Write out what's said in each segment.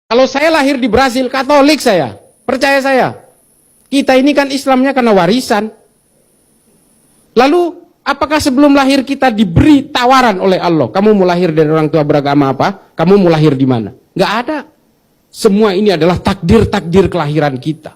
Kalau saya lahir di Brasil, Katolik saya, percaya saya. Kita ini kan Islamnya karena warisan. Lalu, apakah sebelum lahir kita diberi tawaran oleh Allah? Kamu mau lahir dari orang tua beragama apa? Kamu mau lahir di mana? Nggak ada. Semua ini adalah takdir-takdir kelahiran kita.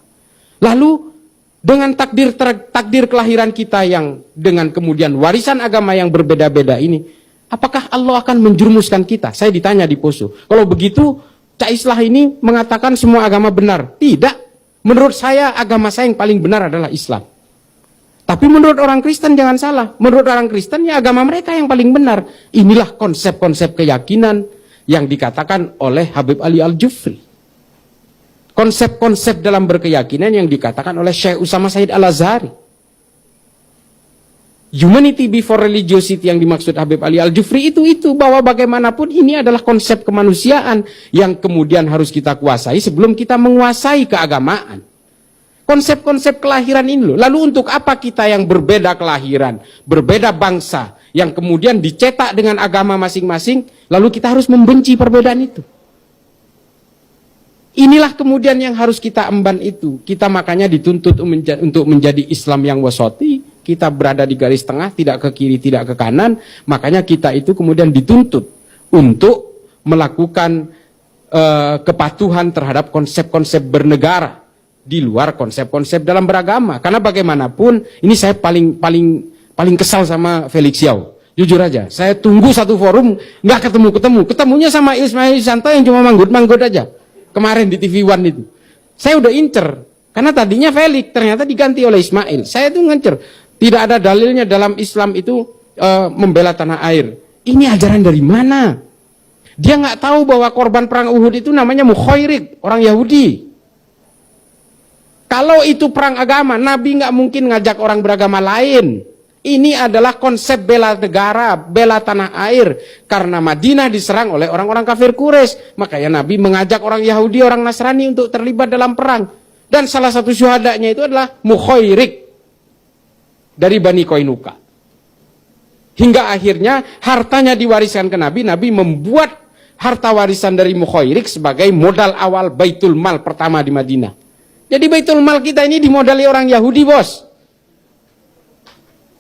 Lalu, dengan takdir kelahiran kita yang dengan kemudian warisan agama yang berbeda-beda ini, apakah Allah akan menjerumuskan kita? Saya ditanya di Poso. Kalau begitu, Cak Islah ini mengatakan semua agama benar. Tidak. Menurut saya, agama saya yang paling benar adalah Islam. Tapi menurut orang Kristen jangan salah. Menurut orang Kristen ya agama mereka yang paling benar. Inilah konsep-konsep keyakinan yang dikatakan oleh Habib Ali Al-Jufri. Konsep-konsep dalam berkeyakinan yang dikatakan oleh Syekh Usama Said Al-Azhari. Humanity before religiosity yang dimaksud Habib Ali Al-Jufri itu bahwa bagaimanapun ini adalah konsep kemanusiaan yang kemudian harus kita kuasai sebelum kita menguasai keagamaan. Konsep-konsep kelahiran ini loh. Lalu untuk apa kita yang berbeda kelahiran, berbeda bangsa, yang kemudian dicetak dengan agama masing-masing, lalu kita harus membenci perbedaan itu. Inilah kemudian yang harus kita emban itu. Kita makanya dituntut untuk menjadi Islam yang wasati. Kita berada di garis tengah, tidak ke kiri, tidak ke kanan. Makanya kita itu kemudian dituntut untuk melakukan kepatuhan terhadap konsep-konsep bernegara di luar konsep-konsep dalam beragama. Karena bagaimanapun, ini saya paling kesal sama Felix Yao. Jujur aja, saya tunggu satu forum nggak ketemu. Ketemunya sama Ismail Santo yang cuma manggut aja. Kemarin di TV One itu. Saya udah incer. Karena tadinya Felix, ternyata diganti oleh Ismail. Saya tuh ngincer. Tidak ada dalilnya dalam Islam itu membela tanah air. Ini ajaran dari mana? Dia nggak tahu bahwa korban perang Uhud itu namanya Mukhairik, orang Yahudi. Kalau itu perang agama, Nabi nggak mungkin ngajak orang beragama lain. Ini adalah konsep bela negara, bela tanah air. Karena Madinah diserang oleh orang-orang kafir Quraisy. Makanya Nabi mengajak orang Yahudi, orang Nasrani untuk terlibat dalam perang. Dan salah satu syuhadanya itu adalah Mukhairik dari Bani Qainuqa. Hingga akhirnya hartanya diwariskan ke Nabi. Nabi membuat harta warisan dari Mukhairik sebagai modal awal Baitul Mal pertama di Madinah. Jadi Baitul Mal kita ini dimodali orang Yahudi, bos.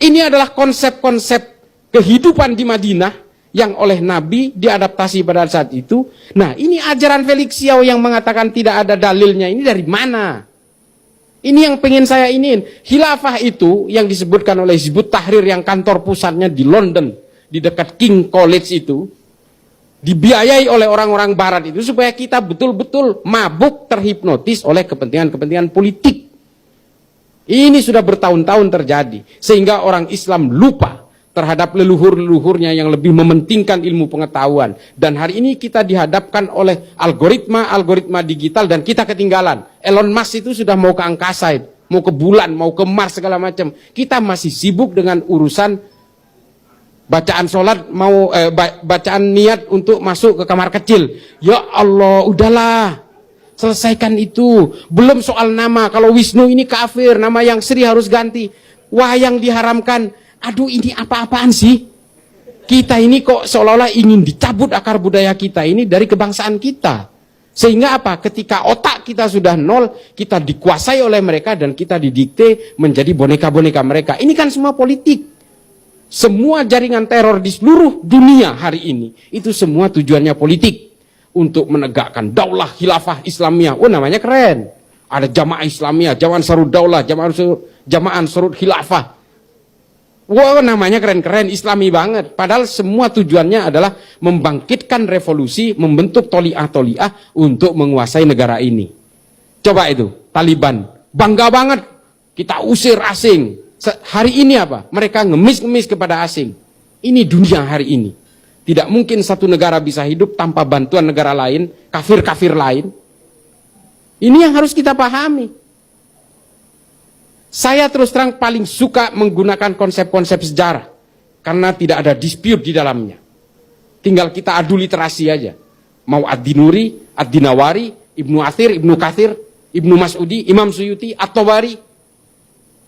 Ini adalah konsep-konsep kehidupan di Madinah yang oleh Nabi diadaptasi pada saat itu. Nah, ini ajaran Felix Yao yang mengatakan tidak ada dalilnya. Ini dari mana? Ini yang pengen saya iniin. Khilafah itu yang disebutkan oleh Hizbut Tahrir yang kantor pusatnya di London, di dekat King College itu, dibiayai oleh orang-orang barat itu supaya kita betul-betul mabuk terhipnotis oleh kepentingan-kepentingan politik. Ini sudah bertahun-tahun terjadi. Sehingga orang Islam lupa terhadap leluhur-leluhurnya yang lebih mementingkan ilmu pengetahuan. Dan hari ini kita dihadapkan oleh algoritma digital dan kita ketinggalan. Elon Musk itu sudah mau ke angkasa, mau ke bulan, mau ke Mars segala macam. Kita masih sibuk dengan urusan bacaan sholat, bacaan niat untuk masuk ke kamar kecil. Ya Allah, udahlah. Selesaikan itu. Belum soal nama. Kalau Wisnu ini kafir, nama yang Sri harus ganti. Wayang diharamkan. Aduh, ini apa-apaan sih? Kita ini kok seolah-olah ingin dicabut akar budaya kita ini dari kebangsaan kita. Sehingga apa? Ketika otak kita sudah nol, kita dikuasai oleh mereka dan kita didikte menjadi boneka-boneka mereka. Ini kan semua politik. Semua jaringan teror di seluruh dunia hari ini, itu semua tujuannya politik. Untuk menegakkan daulah khilafah Islamiyah. Oh, namanya keren. Ada jamaah Islamiyah, jamaah Ansarud Daulah, jamaah Ansarud Khilafah. Wow, namanya keren-keren, Islami banget. Padahal semua tujuannya adalah membangkitkan revolusi, membentuk toliah-toliah untuk menguasai negara ini. Coba itu, Taliban. Bangga banget, kita usir asing. Hari ini apa? Mereka ngemis-ngemis kepada asing. Ini dunia hari ini. Tidak mungkin satu negara bisa hidup tanpa bantuan negara lain, kafir-kafir lain. Ini yang harus kita pahami. Saya terus terang paling suka menggunakan konsep-konsep sejarah. Karena tidak ada dispute di dalamnya. Tinggal kita adu literasi aja. Mau Ad-Dinuri, Ad-Dinawari, Ibnu Athir, Ibnu Kathir, Ibnu Mas'udi, Imam Suyuti, At-Tabari.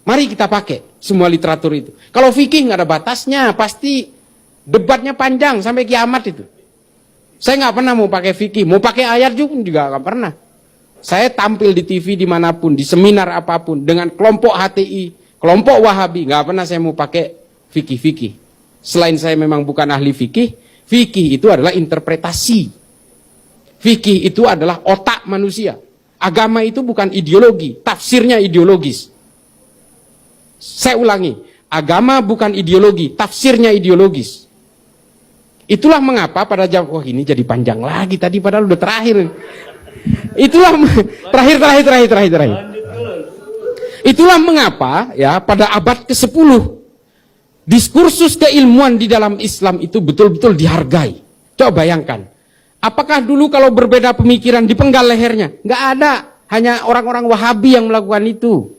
Mari kita pakai semua literatur itu. Kalau fikih nggak ada batasnya, pasti debatnya panjang sampai kiamat itu. Saya nggak pernah mau pakai fikih, mau pakai ayat juga nggak pernah. Saya tampil di TV dimanapun, di seminar apapun, dengan kelompok HTI, kelompok Wahabi, nggak pernah saya mau pakai fikih-fikih. Selain saya memang bukan ahli fikih, fikih itu adalah interpretasi. Fikih itu adalah otak manusia. Agama itu bukan ideologi, tafsirnya ideologis. Saya ulangi, agama bukan ideologi, tafsirnya ideologis. Itulah mengapa pada jam, wah ini jadi panjang lagi tadi padahal udah terakhir. Itulah terakhir. Itulah mengapa ya pada abad ke-10 diskursus keilmuan di dalam Islam itu betul-betul dihargai. Coba bayangkan, apakah dulu kalau berbeda pemikiran dipenggal lehernya? Nggak ada, hanya orang-orang Wahabi yang melakukan itu.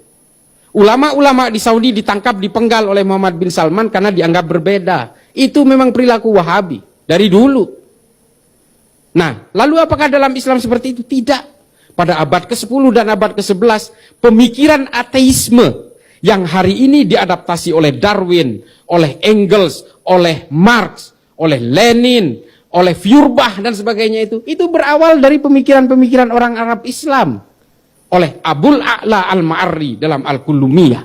Ulama-ulama di Saudi ditangkap, dipenggal oleh Muhammad bin Salman karena dianggap berbeda. Itu memang perilaku Wahabi dari dulu. Nah, lalu apakah dalam Islam seperti itu? Tidak. Pada abad ke-10 dan abad ke-11, pemikiran ateisme yang hari ini diadaptasi oleh Darwin, oleh Engels, oleh Marx, oleh Lenin, oleh Feuerbach dan sebagainya itu berawal dari pemikiran-pemikiran orang Arab Islam. Oleh Abul A'la Al-Ma'arri dalam Al-Kullumiyah.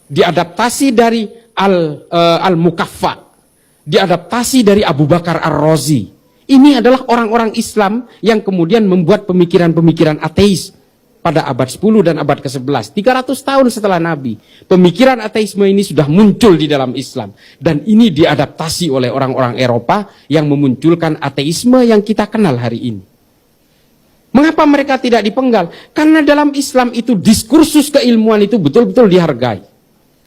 Diadaptasi dari Al-Mukaffa. Diadaptasi dari Abu Bakar Ar-Razi. Ini adalah orang-orang Islam yang kemudian membuat pemikiran-pemikiran ateis pada abad 10 dan abad ke-11. 300 tahun setelah Nabi, pemikiran ateisme ini sudah muncul di dalam Islam. Dan ini diadaptasi oleh orang-orang Eropa yang memunculkan ateisme yang kita kenal hari ini. Mengapa mereka tidak dipenggal? Karena dalam Islam itu diskursus keilmuan itu betul-betul dihargai.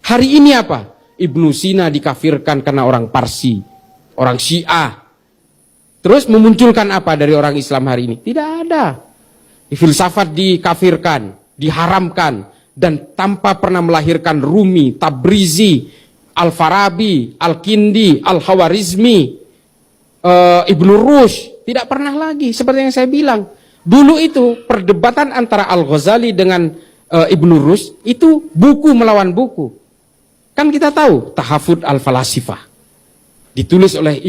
Hari ini apa? Ibnu Sina dikafirkan karena orang Parsi, orang Syiah. Terus memunculkan apa dari orang Islam hari ini? Tidak ada. Filsafat dikafirkan, diharamkan, dan tanpa pernah melahirkan Rumi, Tabrizi, Al-Farabi, Al-Kindi, Al-Khawarizmi, Ibnu Rushd. Tidak pernah lagi. Seperti yang saya bilang. Dulu itu perdebatan antara Al-Ghazali dengan Ibnu Rushd itu buku melawan buku. Kan kita tahu Tahafud Al-Falasifah ditulis oleh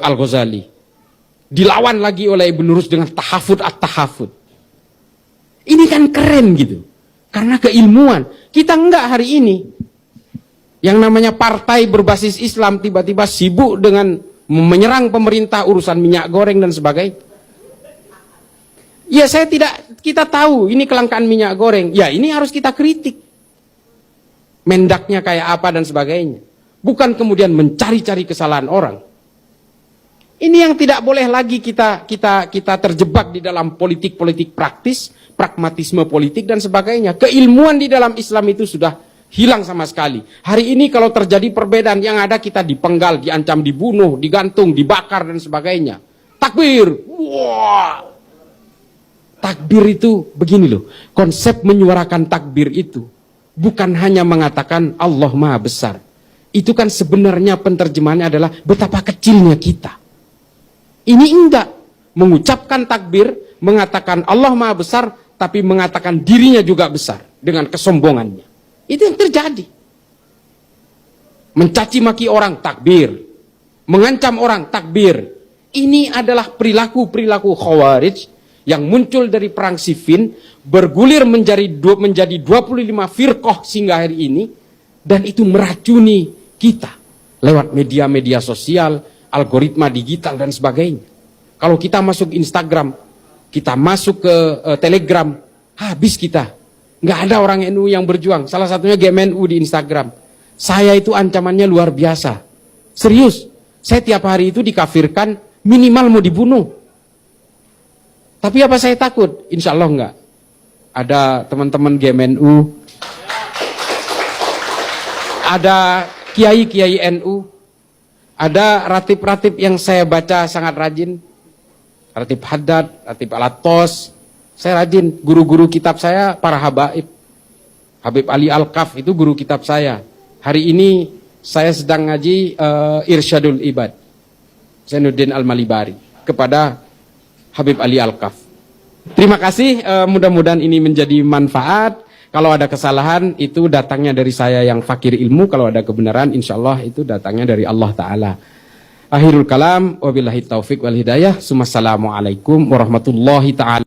Al-Ghazali. Dilawan lagi oleh Ibnu Rushd dengan Tahafud At-Tahafud. Ini kan keren gitu. Karena keilmuan. Kita enggak hari ini. Yang namanya partai berbasis Islam tiba-tiba sibuk dengan menyerang pemerintah urusan minyak goreng dan sebagainya. Ya kita tahu ini kelangkaan minyak goreng. Ya ini harus kita kritik. Mendaknya kayak apa dan sebagainya. Bukan kemudian mencari-cari kesalahan orang. Ini yang tidak boleh lagi kita terjebak di dalam politik-politik praktis, pragmatisme politik dan sebagainya. Keilmuan di dalam Islam itu sudah hilang sama sekali. Hari ini kalau terjadi perbedaan yang ada kita dipenggal, diancam dibunuh, digantung, dibakar dan sebagainya. Takbir. Wah. Takbir itu begini loh. Konsep menyuarakan takbir itu bukan hanya mengatakan Allah Maha Besar. Itu kan sebenarnya penterjemahannya adalah betapa kecilnya kita. Ini enggak mengucapkan takbir, mengatakan Allah Maha Besar, tapi mengatakan dirinya juga besar dengan kesombongannya. Itu yang terjadi. Mencaci maki orang, takbir. Mengancam orang, takbir. Ini adalah perilaku-perilaku Khawarij yang muncul dari perang Siffin, bergulir menjadi 25 firqah sehingga hari ini, dan itu meracuni kita lewat media-media sosial, algoritma digital dan sebagainya. Kalau kita masuk Instagram, kita masuk ke Telegram, habis kita. Nggak ada orang NU yang berjuang. Salah satunya GMNU di Instagram. Saya itu ancamannya luar biasa. Serius. Saya tiap hari itu dikafirkan, minimal mau dibunuh. Tapi apa saya takut? Insya Allah enggak. Ada teman-teman GMNU, ada kiai-kiai NU, ada ratib-ratib yang saya baca sangat rajin. Ratib Haddad, Ratib Al-Attos. Saya rajin. Guru-guru kitab saya para habaib. Habib Ali Al-Kaf itu guru kitab saya. Hari ini saya sedang ngaji Irsyadul Ibad. Zainuddin Al-Malibari. Kepada Habib Ali Al-Kaf. Terima kasih. Mudah-mudahan ini menjadi manfaat. Kalau ada kesalahan itu datangnya dari saya yang fakir ilmu. Kalau ada kebenaran insya Allah itu datangnya dari Allah Ta'ala. Akhirul kalam, wabillahi taufik wal hidayah. Assalamualaikum warahmatullahi ta'ala